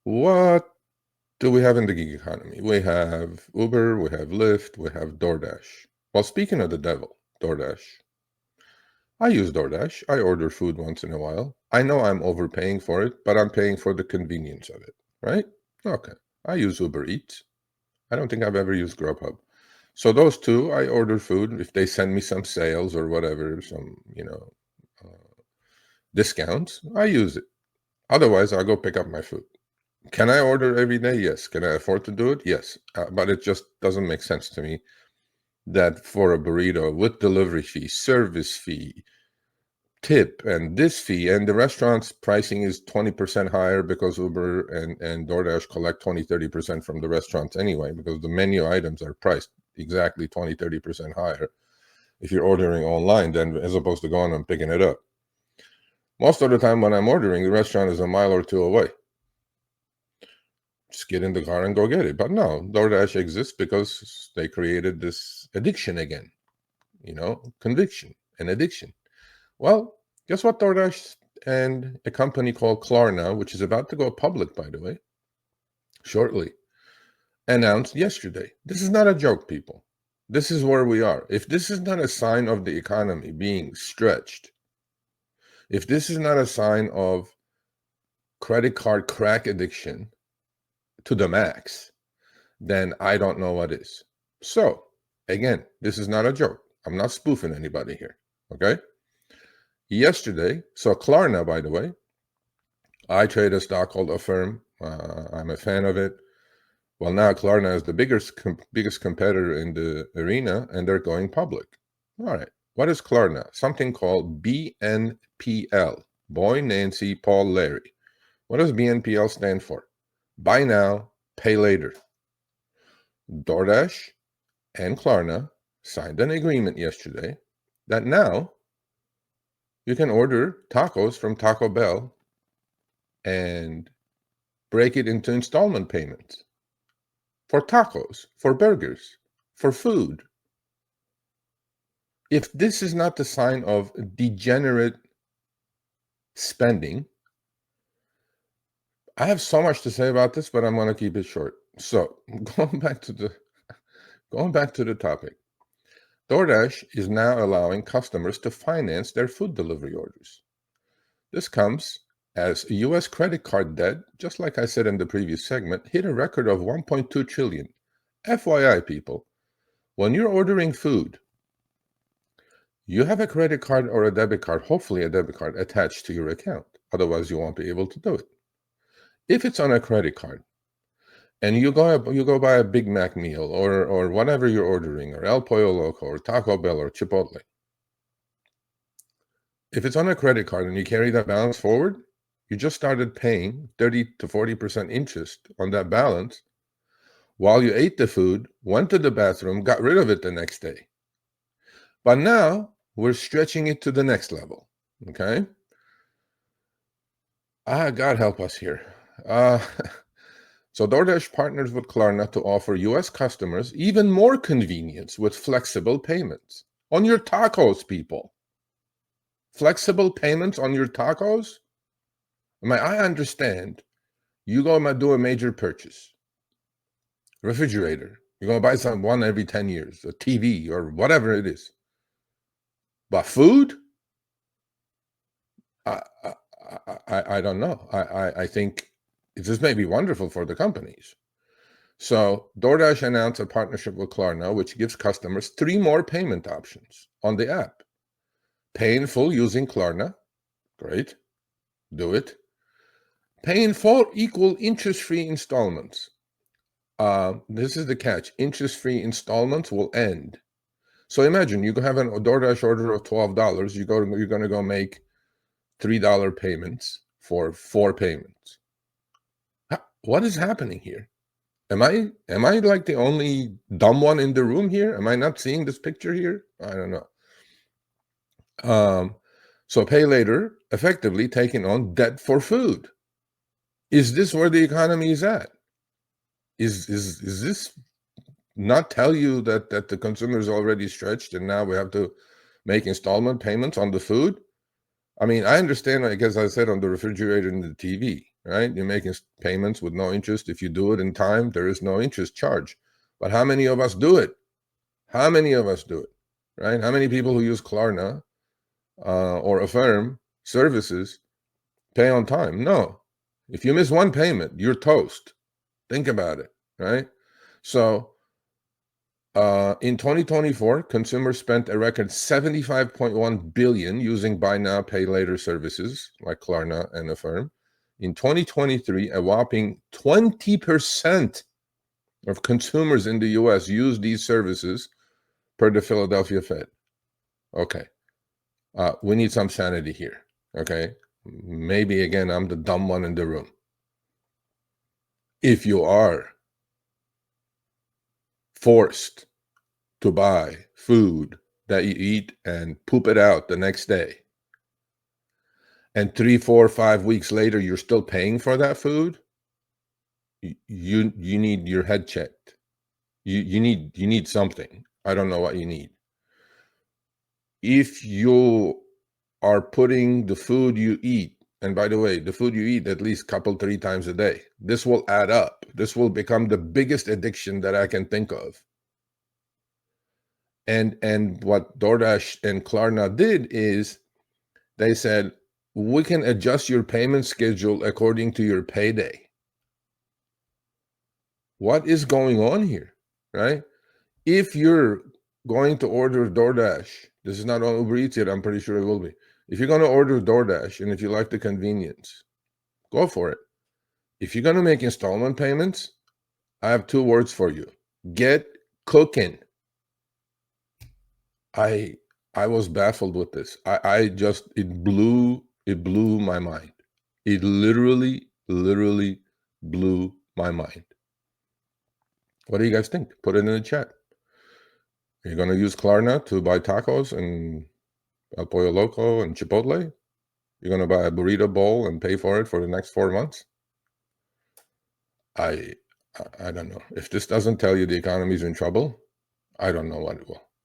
What do we have in the gig economy? We have Uber, we have Lyft, we have DoorDash. Well, speaking of the devil, DoorDash. I use DoorDash. I order food once in a while. I know I'm overpaying for it, but I'm paying for the convenience of it, right? Okay. I use Uber Eats. I don't think I've ever used Grubhub. So those two, I order food. If they send me some sales or whatever, some, discounts, I use it. Otherwise, I'll go pick up my food. Can I order every day? Yes. Can I afford to do it? Yes. But it just doesn't make sense to me that for a burrito with delivery fee, service fee, tip, and this fee, and the restaurant's pricing is 20% higher because Uber and DoorDash collect 20-30% from the restaurants anyway, because the menu items are priced exactly 20-30% higher if you're ordering online than as opposed to going and picking it up. Most of the time when I'm ordering, the restaurant is a mile or two away. Just get in the car and go get it. But no, DoorDash exists because they created this addiction again, conviction and addiction. Well, guess what? DoorDash and a company called Klarna, which is about to go public, by the way, shortly, announced yesterday. This is not a joke, people. This is where we are. If this is not a sign of the economy being stretched, if this is not a sign of credit card crack addiction to the max, then I don't know what is. So, again, this is not a joke. I'm not spoofing anybody here, okay? Yesterday, so Klarna, by the way, I trade a stock called Affirm. I'm a fan of it. Well, now Klarna is the biggest competitor in the arena, and they're going public. All right. What is Klarna? Something called BNPL, Boy, Nancy, Paul, Larry. What does BNPL stand for? Buy now, pay later. DoorDash and Klarna signed an agreement yesterday that now you can order tacos from Taco Bell and break it into installment payments for tacos, for burgers, for food. If this is not the sign of degenerate spending, I have so much to say about this, but I'm going to keep it short. So going back to the topic, DoorDash is now allowing customers to finance their food delivery orders. This comes as U.S. credit card debt, just like I said in the previous segment, hit a record of $1.2 trillion. FYI, people, when you're ordering food, you have a credit card or a debit card, hopefully a debit card, attached to your account. Otherwise, you won't be able to do it. If it's on a credit card, and you go buy a Big Mac meal or whatever you're ordering, or El Pollo Loco or Taco Bell or Chipotle, if it's on a credit card and you carry that balance forward, you just started paying 30 to 40% interest on that balance while you ate the food, went to the bathroom, got rid of it the next day. But now we're stretching it to the next level, okay? God help us here. So DoorDash partners with Klarna to offer U.S. customers even more convenience with flexible payments on your tacos, people. Flexible payments on your tacos? I understand. You go and do a major purchase. Refrigerator. You're going to buy one every 10 years. A TV or whatever it is. But food? I don't know. I think this may be wonderful for the companies. So DoorDash announced a partnership with Klarna, which gives customers 3 more payment options on the app. Pay in full using Klarna. Great. Do it. Pay in full equal interest-free installments. This is the catch. Interest-free installments will end. So imagine you have a DoorDash order of $12. You're going to go make $3 payments for 4 payments. What is happening here? Am I like the only dumb one in the room here? Am I not seeing this picture here? I don't know. So pay later, effectively taking on debt for food. Is this where the economy is at? Is this not tell you that the consumer is already stretched and now we have to make installment payments on the food? I mean, I understand, I guess I said, on the refrigerator and the TV, right? You're making payments with no interest. If you do it in time, there is no interest charge. But how many of us do it? How many of us do it, right? How many people who use Klarna or Affirm services pay on time? No. If you miss one payment, you're toast. Think about it, right? So in 2024, consumers spent a record $75.1 billion using buy now, pay later services like Klarna and Affirm. In 2023, a whopping 20% of consumers in the US used these services per the Philadelphia Fed. Okay. We need some sanity here, okay? Maybe, again, I'm the dumb one in the room. If you are forced to buy food that you eat and poop it out the next day, and 3, 4, 5 weeks later you're still paying for that food, you need your head checked. You need something. I don't know what you need. If you are putting the food you eat, and by the way, the food you eat at least couple, 3 times a day, this will add up. This will become the biggest addiction that I can think of. And what DoorDash and Klarna did is they said, we can adjust your payment schedule according to your payday. What is going on here, right? If you're going to order DoorDash, this is not on Uber Eats yet, I'm pretty sure it will be. If you're going to order DoorDash and if you like the convenience, go for it. If you're going to make installment payments, I have 2 words for you. Get cooking. I was baffled with this. It blew my mind. It literally blew my mind. What do you guys think? Put it in the chat. Are you going to use Klarna to buy tacos and El Pollo Loco and Chipotle? You're going to buy a burrito bowl and pay for it for the next 4 months? I don't know. If this doesn't tell you the economy's in trouble, I don't know what it will.